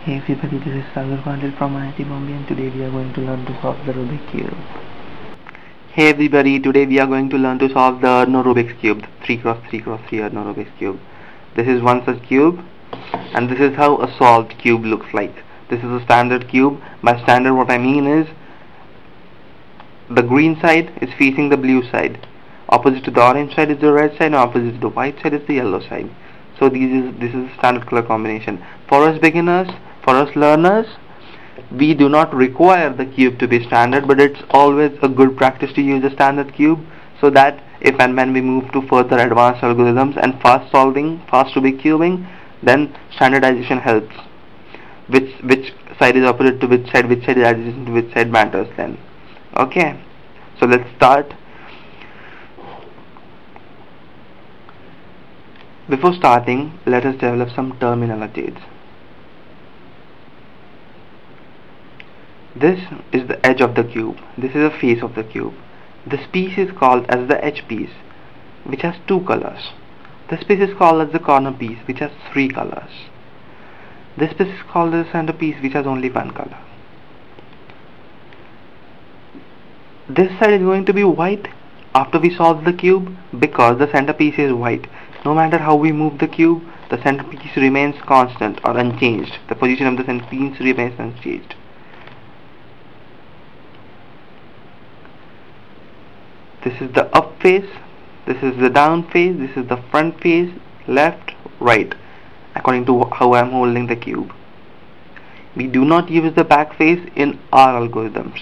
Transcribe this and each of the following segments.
Hey everybody, this is Sagar from IIT Bombay, and today we are going to learn to solve the Rubik Cube. Hey everybody, today we are going to learn to solve the no Rubik's Cube, 3x3x3 or no Rubik's Cube. This is one such cube, and this is how a solved cube looks like. This is a standard cube. By standard, what I mean is the green side is facing the blue side. Opposite to the orange side is the red side, and opposite to the white side is the yellow side. So this is a standard color combination. For us beginners, for us learners, we do not require the cube to be standard, but it's always a good practice to use a standard cube, so that if and when we move to further advanced algorithms and fast solving, fast Rubik cubing, then standardization helps. Which side is opposite to which side is adjacent to which side matters then. Okay, so let's start. Before starting, let us develop some terminologies. This is the edge of the cube. This is the face of the cube. This piece is called as the edge piece, which has two colors. This piece is called as the corner piece, which has three colors. This piece is called as the center piece, which has only one color. This side is going to be white after we solve the cube, because the center piece is white. No matter how we move the cube, the center piece remains constant or unchanged. The position of the center piece remains unchanged. This is the up face, this is the down face, this is the front face, left, right, according to how I am holding the cube. We do not use the back face in our algorithms,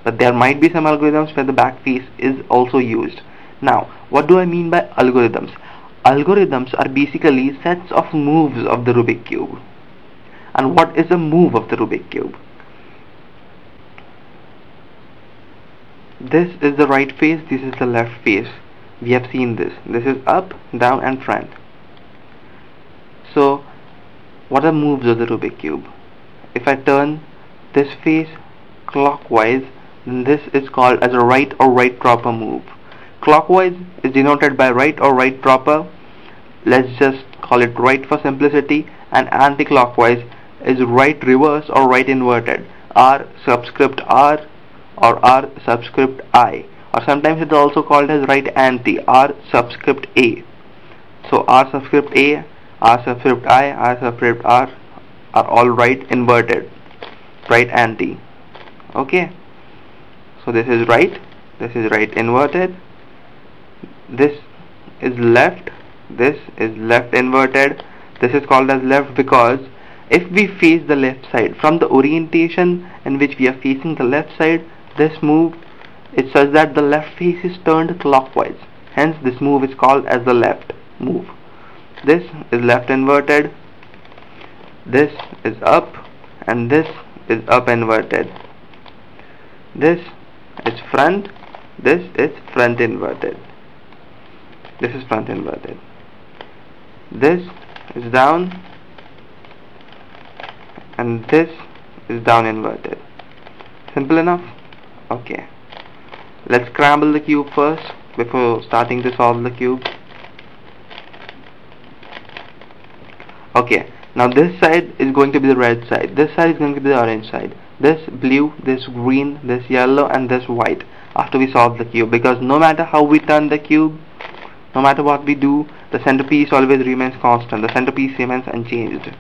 but there might be some algorithms where the back face is also used. Now, what do I mean by algorithms? Algorithms are basically sets of moves of the Rubik cube. And what is a move of the Rubik cube? This is the right face, this is the left face. We have seen this. This is up, down and front. So, what are moves of the Rubik cube? If I turn this face clockwise, then this is called as a right or right proper move. Clockwise is denoted by right or right proper. Let's just call it right for simplicity. And anti-clockwise is right reverse or right inverted. R subscript R or R subscript I, or sometimes it is also called as right anti, R subscript A. So R subscript A, R subscript I, R subscript R are all right inverted, right anti. Okay, so this is right inverted, this is left inverted. This is called as left because if we face the left side from the orientation in which we are facing the left side, this move is such that the left face is turned clockwise. Hence this move is called as the left move. This is left inverted, this is up, and this is up inverted. This is front, this is front inverted. This is front inverted. This is down, and this is down inverted. Simple enough? Okay, let's scramble the cube first before starting to solve the cube. Okay, now this side is going to be the red side, this side is going to be the orange side, this blue, this green, this yellow and this white after we solve the cube, because no matter how we turn the cube, no matter what we do, the centerpiece always remains constant, the centerpiece remains unchanged.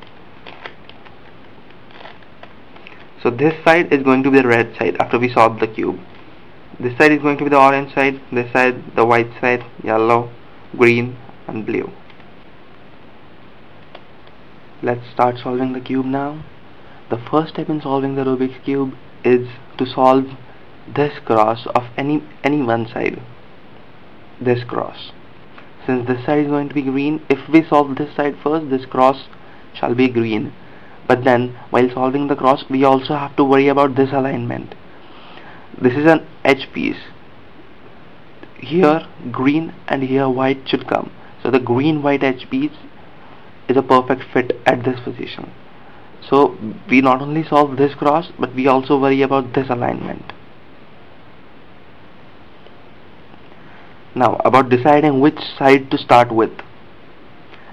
So this side is going to be the red side after we solve the cube. This side is going to be the orange side, this side the white side, yellow, green and blue. Let's start solving the cube now. The first step in solving the Rubik's cube is to solve this cross of any one side. This cross. Since this side is going to be green, if we solve this side first, this cross shall be green. But then, while solving the cross, we also have to worry about this alignment. This is an edge piece. Here green and here white should come. So the green-white edge piece is a perfect fit at this position. So we not only solve this cross, but we also worry about this alignment. Now about deciding which side to start with.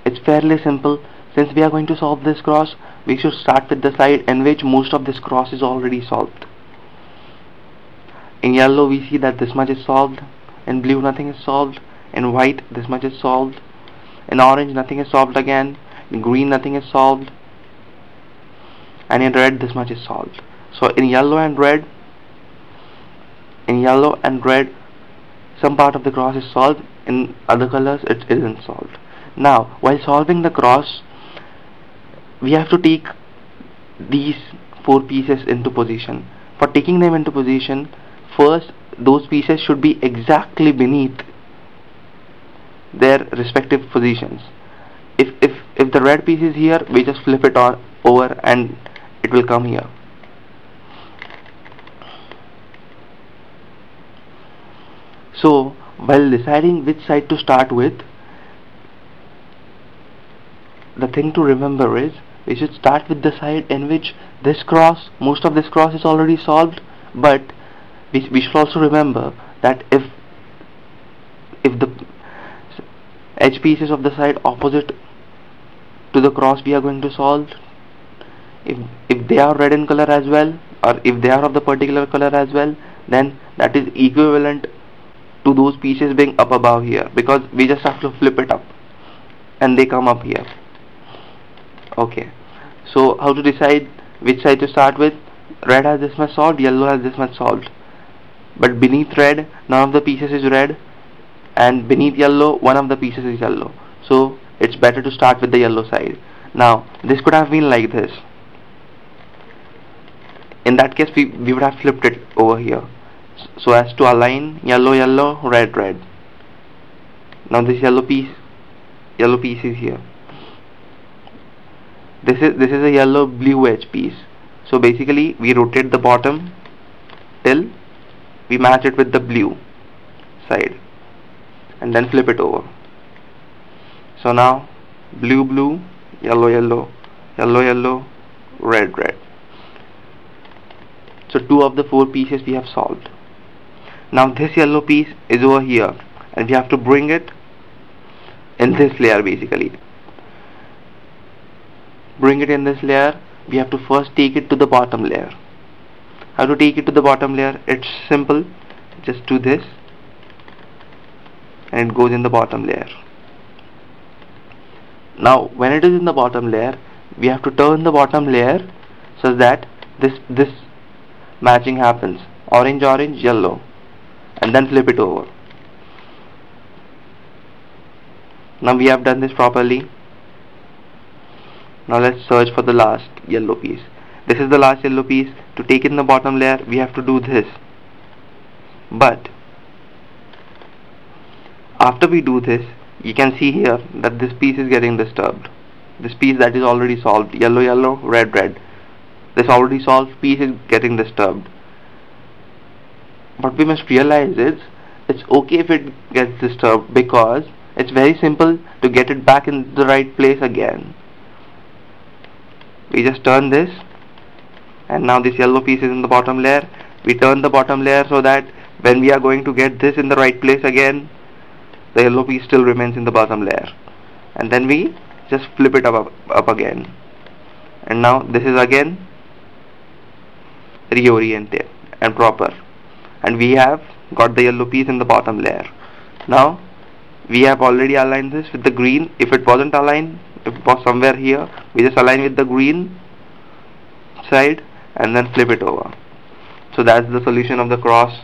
It's fairly simple. since we are going to solve this cross, we should start with the side in which most of this cross is already solved. In yellow we see that this much is solved, in blue nothing is solved, in white this much is solved, in orange nothing is solved again, in green nothing is solved, and in red this much is solved. So in yellow and red, some part of the cross is solved, in other colors it isn't solved. Now while solving the cross, we have to take these four pieces into position. For taking them into position, first those pieces should be exactly beneath their respective positions. If the red piece is here, we just flip it on over and it will come here. So while deciding which side to start with, the thing to remember is we should start with the side in which most of this cross is already solved, but we should also remember that if the edge pieces of the side opposite to the cross we are going to solve, if they are red in color as well, or if they are of the particular color as well, then that is equivalent to those pieces being up above here, because we just have to flip it up and they come up here. Okay, so how to decide which side to start with? Red has this much solved, yellow has this much solved, but beneath red none of the pieces is red, and beneath yellow one of the pieces is yellow, so it's better to start with the yellow side. Now this could have been like this. In that case we would have flipped it over here so as to align yellow yellow, red red. Now this yellow piece is here. This is a yellow blue edge piece, so basically we rotate the bottom till we match it with the blue side and then flip it over. So now blue blue, yellow yellow, yellow yellow, red red. So two of the four pieces we have solved. Now this yellow piece is over here and we have to bring it in this layer. Basically bring it in this layer, we have to first take it to the bottom layer. How to take it to the bottom layer? It's simple, just do this and it goes in the bottom layer. Now when it is in the bottom layer, we have to turn the bottom layer so that this matching happens, orange orange, yellow, and then flip it over. Now we have done this properly. Now let's search for the last yellow piece. This is the last yellow piece. To take in the bottom layer we have to do this, but after we do this, you can see here that this piece is getting disturbed. This piece that is already solved, yellow yellow, red red, this already solved piece is getting disturbed. What we must realize is it's okay if it gets disturbed, because it's very simple to get it back in the right place again. We just turn this, and now this yellow piece is in the bottom layer. We turn the bottom layer so that when we are going to get this in the right place again, the yellow piece still remains in the bottom layer, and then we just flip it up again, and now this is again reoriented and proper, and we have got the yellow piece in the bottom layer. Now we have already aligned this with the green. If it wasn't aligned, if it was somewhere here, we just align with the green side and then flip it over. So that's the solution of the cross.